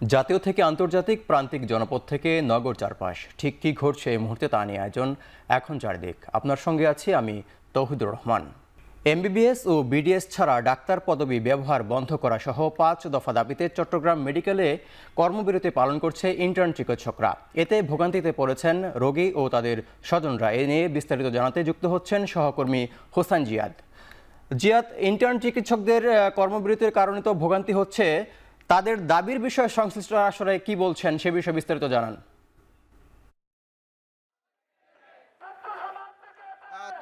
জাতীয় থেকে আন্তর্জাতিক প্রান্তিক জনপদ থেকে নগর চারপাশ ঠিক কী ঘটছে এই মুহূর্তে তা নিয়ে আয়োজন এখন চারদিক। আপনার সঙ্গে আছি আমি তৌহিদুর রহমান। এমবিবিএস ও বিডিএস ছাড়া ডাক্তার পদবি ব্যবহার বন্ধ করা সহ ৫ দফা দাবিতে চট্টগ্রাম মেডিকেলে কর্মবিরতি পালন করছে ইন্টার্ন চিকিৎসকরা। এতে ভোগান্তিতে পড়েছেন রোগী ও তাদের স্বজনরা। এ নিয়ে বিস্তারিত জানাতে যুক্ত হচ্ছেন সহকর্মী হোসেন জিয়াদ। ইন্টার্ন চিকিৎসকদের কর্মবিরতির কারণে তো ভোগান্তি হচ্ছে, তাদের দাবির বিষয়ে সংশ্লিষ্টরা আসলে কি বলছেন সে বিষয়ে বিস্তারিত জানান।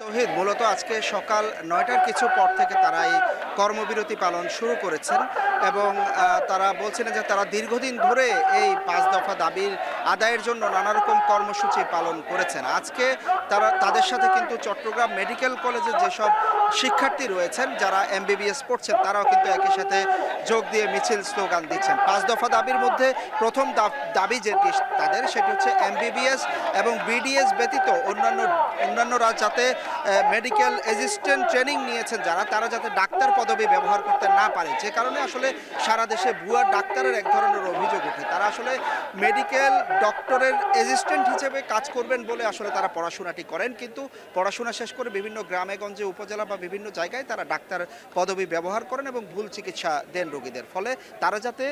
তৌহিদ, মূলত আজকে সকাল ৯টার কিছু পর থেকে তারা এই কর্মবিরতি পালন শুরু করেছেন এবং তারা বলছেন যে তারা দীর্ঘদিন ধরে এই ৫ দফা দাবির আদায়ের জন্য নানা রকম কর্মসূচি পালন করেছেন। আজকে তাদের সাথে কিন্তু চট্টগ্রাম মেডিকেল কলেজের যেসব শিক্ষার্থী রয়েছেন যারা এমবিবিএস পড়ছেন তারাও কিন্তু একই সাথে যোগ দিয়ে মিছিল স্লোগান দিচ্ছেন। ৫ দফা দাবির মধ্যে প্রথম দাবি যেটি তাদের সেটি হচ্ছে এমবিবিএস এবং বিডিএস ব্যতীত অন্যান্যরা যাতে মেডিকেল অ্যাসিস্ট্যান্ট ট্রেনিং নিয়েছেন তারা যাতে ডাক্তার পদবি ব্যবহার করতে না পারে, যে কারণে আসলে সারা দেশে ভুয়া ডাক্তারের এক ধরনের অভিযোগ ওঠে। তারা আসলে মেডিকেল ডক্টরের অ্যাসিস্ট্যান্ট হিসেবে কাজ করবেন বলে আসলে তারা পড়াশোনাটি করেন, কিন্তু পড়াশোনা শেষ করে বিভিন্ন গ্রামে গঞ্জে উপজেলা বা বিভিন্ন জায়গায় তারা ডাক্তার পদবি ব্যবহার করেন এবং ভুল চিকিৎসা দেন রোগীদের। ফলে তারা যাতে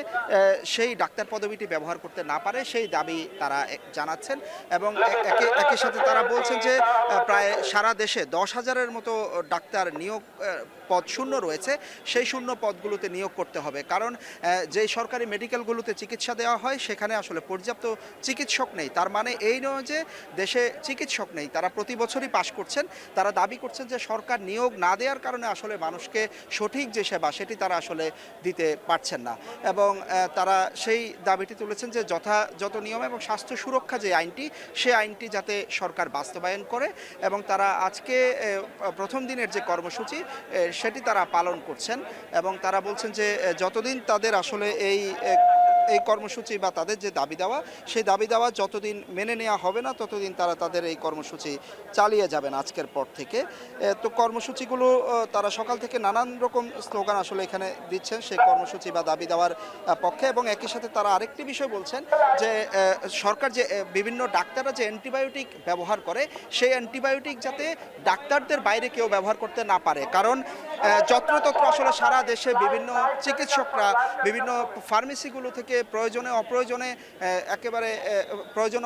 সেই ডাক্তার পদবিটি ব্যবহার করতে না পারে সেই দাবি তারা জানাচ্ছেন এবং একই সাথে তারা বলছেন যে প্রায় সারা দেশে ১০,০০০-এর মতো ডাক্তার নিয়োগ পদ শূন্য রয়েছে, সেই শূন্য পদগুলোতে নিয়োগ করতে হবে। কারণ যেই সরকারি মেডিকেলগুলোতে চিকিৎসা দেওয়া হয় সেখানে আসলে পর্যাপ্ত চিকিৎসক নেই। তার মানে এই নয় যে দেশে চিকিৎসক নেই, তারা প্রতি বছরই পাশ করছেন। তারা দাবি করছেন যে সরকার নিয়োগ না দেওয়ার কারণে আসলে মানুষকে সঠিক যে সেবা সেটি তারা আসলে দিতে পারছেন না এবং তারা সেই দাবিটি তুলেছেন যে যথাযথ নিয়ম এবং স্বাস্থ্য সুরক্ষা যে আইনটি সেই আইনটি যাতে সরকার বাস্তবায়ন করে এবং তারা আজকে প্রথম দিনের যে কর্মসূচি সেটি তারা পালন করছেন এবং তারা বলছেন যে যতদিন তাদের আসলে এই কর্মসূচি বা তাদের যে দাবি দেওয়া সেই দাবি দেওয়া যতদিন মেনে নেওয়া হবে না ততদিন তারা তাদের এই কর্মসূচি চালিয়ে যাবেন আজকের পর থেকে। তো কর্মসূচিগুলো তারা সকাল থেকে নানান রকম স্লোগান আসলে এখানে দিচ্ছেন সেই কর্মসূচি বা দাবি দেওয়ার পক্ষে এবং একই সাথে তারা আরেকটি বিষয় বলছেন যে সরকার যে বিভিন্ন ডাক্তাররা যে অ্যান্টিবায়োটিক ব্যবহার করে সেই অ্যান্টিবায়োটিক যাতে ডাক্তারদের বাইরে কেউ ব্যবহার করতে না পারে। কারণ যত্রতত্র আসলে সারা দেশে বিভিন্ন চিকিৎসকরা বিভিন্ন ফার্মেসিগুলো থেকে প্রয়োজনে অপ্রয়োজনে একেবারে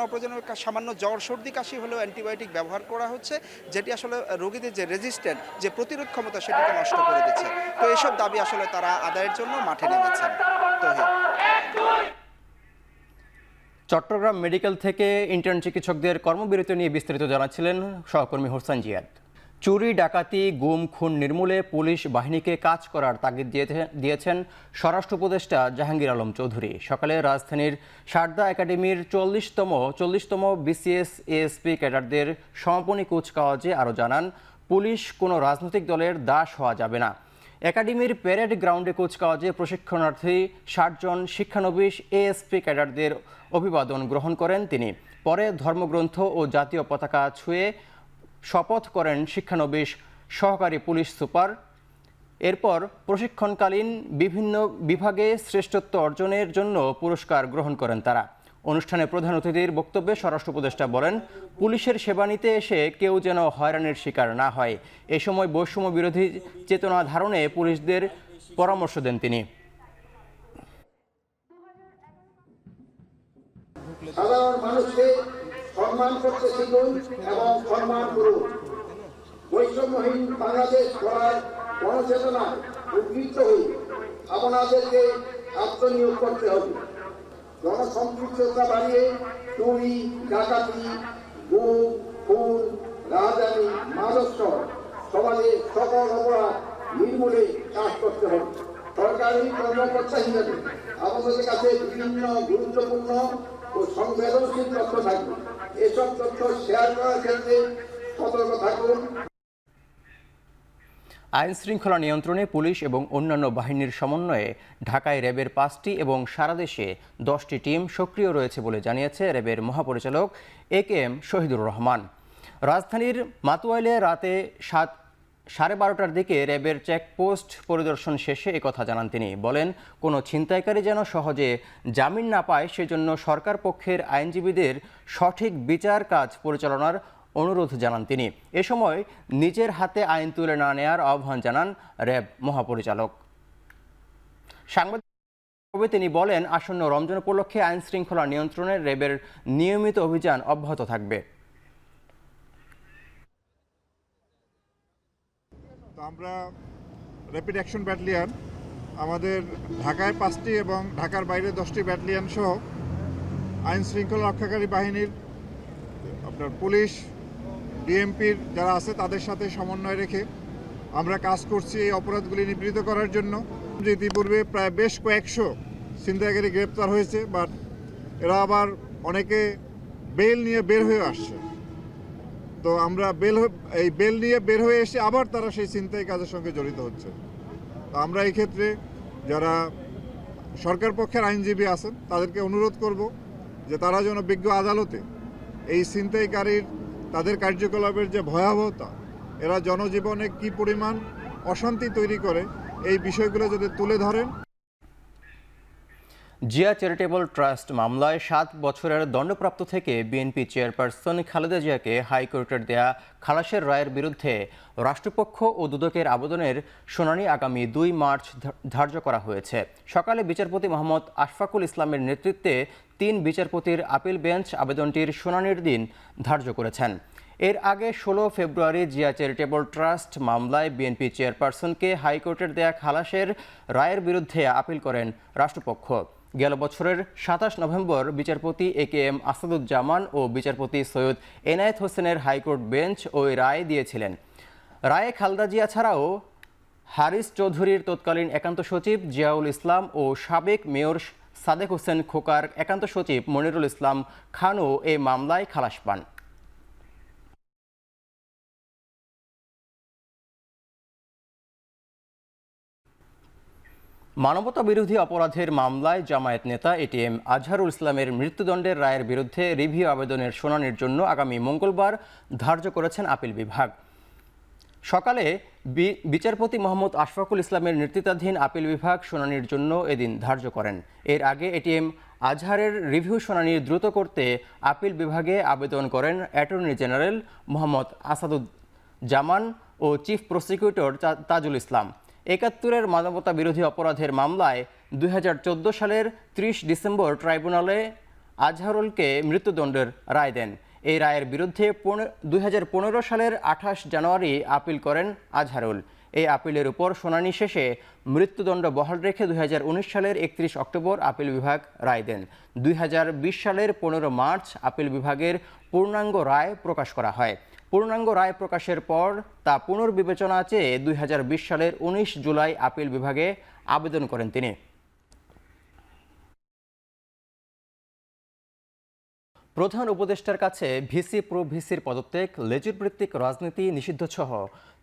অপ্রয়োজনে সামান্য জ্বর সর্দি কাশি হলেও অ্যান্টিবায়োটিক ব্যবহার করা হচ্ছে, যেটি আসলে রোগীদের যে রেজিস্ট্যান্ট যে প্রতিরোধ ক্ষমতা সেটিকে নষ্ট করে দিচ্ছে। তো এইসব দাবি আসলে তারা আদায়ের জন্য মাঠে নেমেছেন। চট্টগ্রাম মেডিকেল থেকে ইন্টার্ন চিকিৎসকদের কর্মবিরতি নিয়ে বিস্তারিত জানাচ্ছিলেন সহকর্মী হোসেন জিয়াদ। চুরি, ডাকাতি, গুম, খুন নির্মূলে পুলিশ বাহিনীকে কাজ করার তাগিদ দিয়েছেন স্বরাষ্ট্র উপদেষ্টা জাহাঙ্গীর আলম চৌধুরী। সকালে রাজধানীর সারদা একাডেমির ৪০তম বিসিএস এএসপি ক্যাডারদের সমাপনী কুচকাওয়াজে আরও জানান, পুলিশ কোনো রাজনৈতিক দলের দাস হওয়া যাবে না। একাডেমির প্যারেড গ্রাউন্ডে কুচকাওয়াজে প্রশিক্ষণার্থী ৬০ জন শিক্ষানবিশ এএসপি ক্যাডারদের অভিবাদন গ্রহণ করেন তিনি। পরে ধর্মগ্রন্থ ও জাতীয় পতাকা ছুঁয়ে শপথ করেন শিক্ষানবিশ সহকারী পুলিশ সুপার। এরপর প্রশিক্ষণকালীন বিভিন্ন বিভাগে শ্রেষ্ঠত্ব অর্জনের জন্য পুরস্কার গ্রহণ করেন তারা। অনুষ্ঠানে প্রধান অতিথির বক্তব্যে স্বরাষ্ট্র উপদেষ্টা বলেন, পুলিশের সেবা নিতে এসে কেউ যেন হয়রানির শিকার না হয়। এ সময় বৈষম্য বিরোধী চেতনা ধারণে পুলিশদের পরামর্শ দেন তিনি। সাধারণ মানুষকে সম্মান করতে শিখুন এবং সম্মান করুন। বৈষম্যহীন বাংলাদেশ গড়ার গণচেতনায় উদ্বুদ্ধ হয়ে আপনাদেরকে আত্মনিয়োগ করতে হবে। জনসম্পৃক্ততা বাড়িয়ে চুরি, ডাকাতি, গুম, খুন, রাজধানী, মাদক সমাজে সকল অপরাধ নির্মূলে কাজ করতে হবে। সরকারি কর্মকর্তা হিসেবে আমাদের কাছে বিভিন্ন গুরুত্বপূর্ণ ও সংবেদনশীল তথ্য থাকবে। এসব তথ্য শেয়ার করার ক্ষেত্রে সতর্ক থাকুন। আইন শৃঙ্খলা নিয়ন্ত্রণে পুলিশ এবং অন্যান্য বাহিনীর সমন্বয়ে ঢাকায় র্যাবের 5টি এবং সারা দেশে 10টি টিম সক্রিয় রয়েছে বলে জানিয়েছে র্যাবের মহাপরিচালক একেএম শহীদুর রহমান। রাজধানীর মাতুয়াইলে রাতে 7 12:30টার দিকে র্যাবের চেকপোস্ট পরিদর্শন শেষে একথা জানান তিনি। বলেন, কোনো ছিনতাইকারী যেন সহজে জামিন না পায় সেজন্য সরকার পক্ষের আইনজীবীদের সঠিক বিচার কাজ পরিচালনার অনুরোধ জানান তিনি। এ সময় নিজের হাতে আইন তুলে না নেয়ার আহ্বান জানান র্যাব মহাপরিচালক। সাংবাদিক তিনি বলেন, আসন্ন রমজান উপলক্ষে আইন শৃঙ্খলা নিয়ন্ত্রণে র্যাবের নিয়মিত অভিযান অব্যাহত থাকবে। আমরা র্যাপিড অ্যাকশন ব্যাটালিয়ন আমাদের ঢাকায় 5টি এবং ঢাকার বাইরে 10টি ব্যাটালিয়ন সহ আইন শৃঙ্খলা রক্ষাকারী বাহিনীর আপনার পুলিশ ডিএমপির যারা আছে তাদের সাথে সমন্বয় রেখে আমরা কাজ করছি এই অপরাধগুলি নিবৃত্ত করার জন্য। ইতিপূর্বে প্রায় বেশ কয়েকশো ছিনতাইকারী গ্রেপ্তার হয়েছে, বাট এরা আবার অনেকে বেল নিয়ে বের হয়ে আসছে। তো আমরা বেল নিয়ে বের হয়ে এসে আবার তারা সেই ছিনতাই কাজের সঙ্গে জড়িত হচ্ছে। তো আমরা এই ক্ষেত্রে যারা সরকার পক্ষের আইনজীবী আছেন তাদেরকে অনুরোধ করব যে তারা যেন বিজ্ঞ আদালতে এই ছিনতাইকারীর তাদের কার্যকলাপের যে ভয়াবহতা, এরা জনজীবনে কি পরিমাণ অশান্তি তৈরি করে, এই বিষয়গুলো যদি তুলে ধরেন। জিয়া চ্যারিটেবল ট্রাস্ট মামলায় 7 বছরের দণ্ডপ্রাপ্ত থেকে বিএনপি চেয়ারপারসন খালেদা জিয়াকে হাইকোর্টের দেয়া খালাসের রায়ের বিরুদ্ধে রাষ্ট্রপক্ষ ও দুদকের আবেদনের শুনানি আগামী 2 মার্চ ধার্য করা হয়েছে। সকালে বিচারপতি মোহাম্মদ আশফাকুল ইসলামের নেতৃত্বে 3 বিচারপতির আপিল বেঞ্চ আবেদনটির শুনানির দিন ধার্য করেছেন। এর আগে 16 ফেব্রুয়ারি জিয়া চ্যারিটেবল ট্রাস্ট মামলায় বিএনপি চেয়ারপারসনকে হাইকোর্টের দেয়া খালাসের রায়ের বিরুদ্ধে আপিল করেন রাষ্ট্রপক্ষ। গেল বছরের 27 নভেম্বর বিচারপতি AKM আসাদুজ্জামান ও বিচারপতি সৈয়দ এনায়েত হোসেনের হাইকোর্ট বেঞ্চ ওই রায় দিয়েছিলেন। রায়ে খালেদা জিয়া ছাড়াও হারিস চৌধুরীর তৎকালীন একান্ত সচিব জিয়াউল ইসলাম ও সাবেক মেয়র সাদেক হোসেন খোকার একান্ত সচিব মনিরুল ইসলাম খানও এই মামলায় খালাস পান। মানবতা বিরোধী অপরাধের মামলায় জামায়াত নেতা ATM আজহারুল ইসলামের মৃত্যুদণ্ডের রায়ের বিরুদ্ধে রিভিউ আবেদনের শুনানির জন্য আগামী মঙ্গলবার ধার্য করেছেন আপিল বিভাগ। সকালে বিচারপতি মোহাম্মদ আশফাকুল ইসলামের নেতৃত্বাধীন আপিল বিভাগ শুনানির জন্য এদিন ধার্য করেন। এর আগে ATM আজহারের রিভিউ শুনানি দ্রুত করতে আপিল বিভাগে আবেদন করেন অ্যাটর্নি জেনারেল মোহাম্মদ আসাদুজ্জামান ও চিফ প্রসিকিউটর তাজুল ইসলাম। 71-এর মানবতা বিরোধী অপরাধের মামলায় 2014 সালের 30 ডিসেম্বর ট্রাইব্যুনালে আজহারুলকে মৃত্যুদণ্ডের রায় দেন। এই রায়ের বিরুদ্ধে 2015 সালের 28 জানুয়ারি আপিল করেন আজহারুল। এই আপিলের উপর শুনানি শেষে মৃত্যুদণ্ড বহাল রেখে 2019 সালের 31 অক্টোবর আপিল বিভাগ রায় দেন। 2020 সালের 15 মার্চ আপিল বিভাগের পূর্ণাঙ্গ রায় প্রকাশ করা হয়। পূর্ণাঙ্গ রায় প্রকাশের পর তা পুনর্বিবেচনা চেয়ে 2020 সালের 19 জুলাই আপিল বিভাগে আবেদন করেন তিনি। প্রধান উপদেষ্টার কাছে ভিসি প্রো ভিসির পদত্যাগ, লেজুর ভিত্তিক রাজনীতি নিষিদ্ধসহ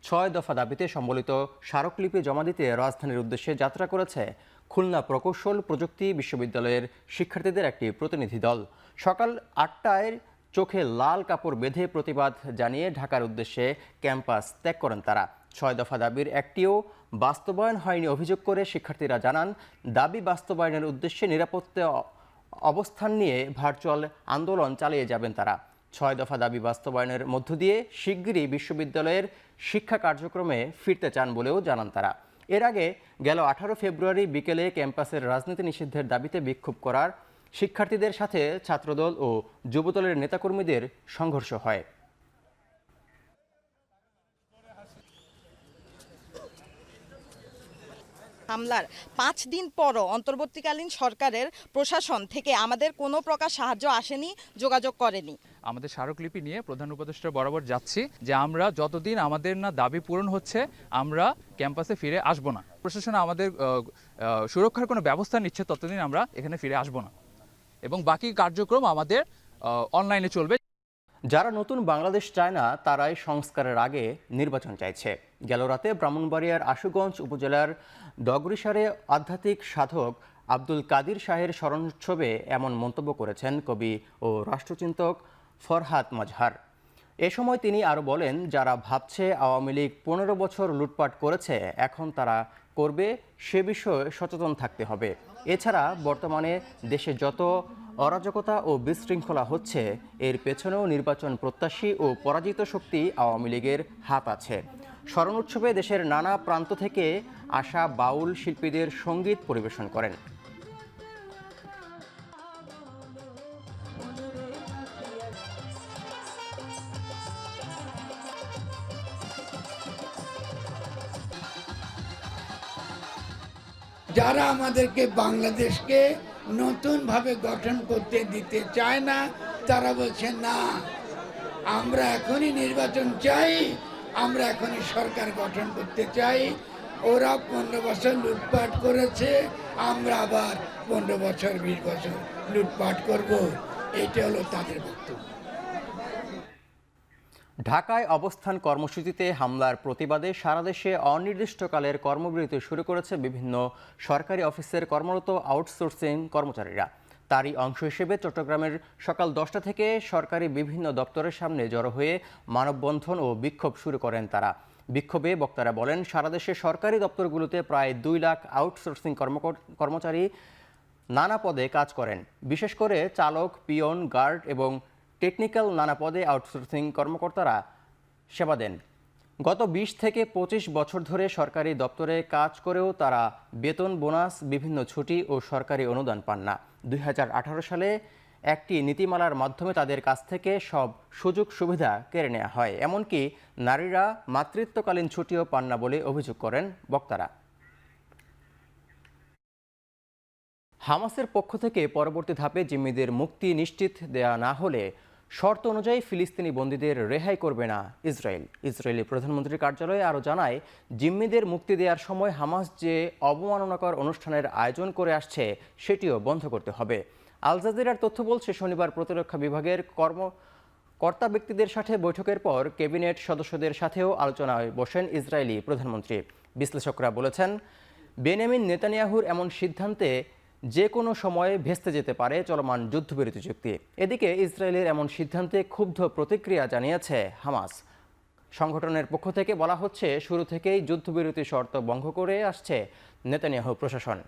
6 দফা দাবিতে সম্বলিত স্মারকলিপি জমা দিতে রাজধানীর উদ্দেশ্যে যাত্রা করেছে খুলনা প্রকৌশল প্রযুক্তি বিশ্ববিদ্যালয়ের শিক্ষার্থীদের একটি প্রতিনিধি দল। সকাল 8টায় চোখে লাল কাপড় বেঁধে প্রতিবাদ জানিয়ে ঢাকার উদ্দেশ্যে ক্যাম্পাস ত্যাগ করেন তারা। 6 দফা দাবির একটিও বাস্তবায়ন হয়নি অভিযোগ করে শিক্ষার্থীরা জানান, দাবি বাস্তবায়নের উদ্দেশ্যে নিরাপত্তা অবস্থান নিয়ে ভার্চুয়াল আন্দোলন চালিয়ে যাবেন তারা। 6 দফা দাবি বাস্তবায়নের মধ্য দিয়ে শিগগিরই বিশ্ববিদ্যালয়ের শিক্ষা কার্যক্রমে ফিরতে চান বলেও জানান তারা। এর আগে গেল 18 ফেব্রুয়ারি বিকেলে ক্যাম্পাসের রাজনীতি নিষিদ্ধের দাবিতে বিক্ষোভ করার শিক্ষার্থীদের সাথে ছাত্রদল ও যুবদলের নেতাকর্মীদের সংঘর্ষ হয়। হামলার 5 দিন পরও অন্তর্বর্তীকালীন সরকারের প্রশাসন থেকে আমাদের কোনো প্রকার সাহায্য আসেনি, যোগাযোগ করেনি। আমাদের স্মারকলিপি নিয়ে প্রধান উপদেষ্টা বরাবর যাচ্ছি যে আমরা যতদিন আমাদের না দাবি পূরণ হচ্ছে আমরা ক্যাম্পাসে ফিরে আসব না। প্রশাসন আমাদের সুরক্ষার কোনো ব্যবস্থা নিচ্ছে ততদিন আমরা এখানে ফিরে আসব না এবং বাকি কার্যক্রম আমাদের অনলাইনে চলবে। যারা নতুন বাংলাদেশ চায় না তারাই সংস্কারের আগে নির্বাচন চাইছে। গেল রাতে ব্রাহ্মণবাড়িয়ার আশুগঞ্জ উপজেলার ডগরিসারে আধ্যাত্মিক সাধক আব্দুল কাদির শাহের স্মরণোৎসবে এমন মন্তব্য করেছেন কবি ও রাষ্ট্রচিন্তক ফরহাদ মাজহার। এ সময় তিনি আরও বলেন, যারা ভাবছে আওয়ামী লীগ 15 বছর লুটপাট করেছে, এখন তারা করবে সে বিষয়ে সচেতন থাকতে হবে। এছাড়া বর্তমানে দেশে যত অরাজকতা ও বিশৃঙ্খলা হচ্ছে, এর পেছনেও নির্বাচন প্রত্যাশী ও পরাজিত শক্তি আওয়ামী লীগের হাত আছে। স্মরণ উৎসবে দেশের নানা প্রান্ত থেকে আসা বাউল শিল্পীদের সঙ্গীত পরিবেশন করেন। যারা আমাদেরকে বাংলাদেশকে নতুনভাবে গঠন করতে দিতে চায় না, তারা বলছে না, আমরা এখনই নির্বাচন চাই, আমরা এখনই সরকার গঠন করতে চাই। ওরা 15 বছর লুটপাট করেছে, আমরা আবার 15 বছর 20 বছর লুটপাট করব। এটা হলো তাদের বক্তব্য। ঢাকায় অবস্থান কর্মসূচিতে হামলার প্রতিবাদে সারা দেশে অনির্দিষ্টকালের কর্মবিরতি শুরু করেছে বিভিন্ন সরকারি অফিসের কর্মরত আউটসোর্সিং কর্মচারীরা। তারই অংশ হিসেবে চট্টগ্রামের সকাল 10টা থেকে সরকারি বিভিন্ন দপ্তরের সামনে জড়ো হয়ে মানববন্ধন ও বিক্ষোভ শুরু করেন তারা। বিক্ষোভে বক্তারা বলেন, সারা দেশে সরকারি দপ্তরগুলোতে প্রায় 2 লাখ আউটসোর্সিং কর্মচারী নানা পদে কাজ করেন। বিশেষ করে চালক, পিয়ন, গার্ড এবং টেকনিক্যাল নানা পদে আউটসোর্সিং কর্মকর্তারা সেবা দেন। গত 20 থেকে 25 বছর ধরে সরকারি দপ্তরে কাজ করেও তারা বেতন, বোনাস, বিভিন্ন ছুটি ও সরকারি অনুদান পান না। 2018 সালে একটি নীতিমালার মাধ্যমে তাদের কাছ থেকে সব সুযোগ সুবিধা কেড়ে নেওয়া হয়। এমনকি নারীরা মাতৃত্বকালীন ছুটিও পান না বলে অভিযোগ করেন বক্তারা। হামাসের পক্ষ থেকে পরবর্তী ধাপে জিম্মিদের মুক্তি নিশ্চিত দেয়া না হলে শর্ত অনুযায়ী ফিলিস্তিনি বন্দীদের রেহাই করবে না ইসরায়েল। ইসরায়েলি প্রধানমন্ত্রীর কার্যালয় আরও জানায়, জিম্মিদের মুক্তি দেওয়ার সময় হামাস যে অবমাননাকর অনুষ্ঠানের আয়োজন করে আসছে, সেটিও বন্ধ করতে হবে। আল জাজিরার তথ্য বলছে, শনিবার প্রতিরক্ষা বিভাগের কর্তা ব্যক্তিদের সাথে বৈঠকের পর ক্যাবিনেট সদস্যদের সাথেও আলোচনায় বসেন ইসরায়েলি প্রধানমন্ত্রী। বিশ্লেষকরা বলেছেন, বেনিয়ামিন নেতানিয়াহুর এমন সিদ্ধান্তে যে কোনো সময়ে ভেস্তে যেতে পারে চলমান যুদ্ধবিরতি চুক্তি। এদিকে ইসরায়েলের এমন সিদ্ধান্তে ক্ষুব্ধ প্রতিক্রিয়া জানিয়েছে হামাস। সংগঠনের পক্ষ থেকে বলা হচ্ছে, শুরু থেকেই যুদ্ধবিরতি শর্ত ভঙ্গ করে আসছে নেতানিয়াহু প্রশাসন।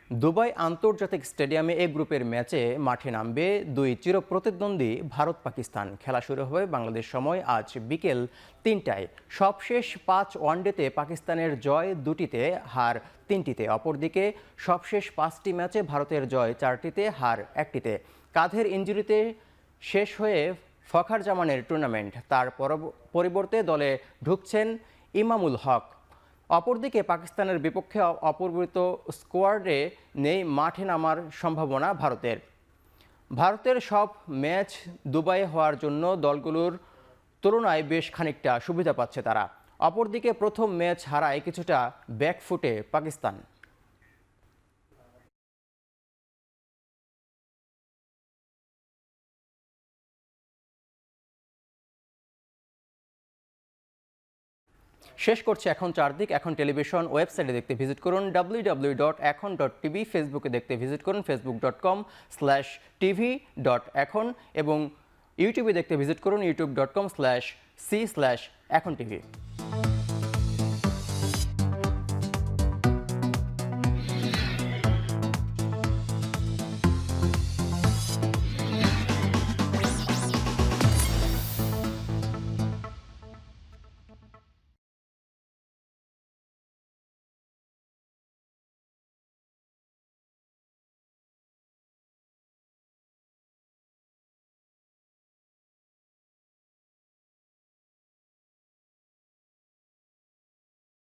দুবাই আন্তর্জাতিক স্টেডিয়ামে এ গ্রুপের ম্যাচে মাঠে নামবে 2 চিরপ্রতিদ্বন্দ্বী ভারত পাকিস্তান। খেলা শুরু হবে বাংলাদেশ সময় আজ বিকেল 3টায়। সবশেষ 5 ওয়ানডেতে পাকিস্তানের জয় 2টিতে, হার 3টিতে। অপরদিকে সবশেষ 5টি ম্যাচে ভারতের জয় 4টিতে, হার 1টিতে। কাঁধের ইনজুরিতে শেষ হয়ে ফখর জামানের টুর্নামেন্ট, তার পরিবর্তে দলে ঢুকছেন ইমামুল হক। অপরদিকে পাকিস্তানের বিপক্ষে অপরিবর্তিত স্কোয়াডে নেই মাঠে নামার সম্ভাবনা ভারতের। ভারতের সব ম্যাচ দুবাইয়ে হওয়ার জন্য দলগুলোর তুলনায় বেশ খানিকটা সুবিধা পাচ্ছে তারা। অপরদিকে প্রথম ম্যাচ হারায় কিছুটা ব্যাকফুটে পাকিস্তান। শেষ করছে এখন চারদিক। এখন টেলিভিশন ওয়েবসাইটে দেখতে ভিজিট করুন www.ekhon.tv, ফেসবুকে দেখতে ভিজিট করুন facebook.com/tv.ekhon এবং ইউটিউবে দেখতে ভিজিট করুন youtube.com/c/ekhon tv।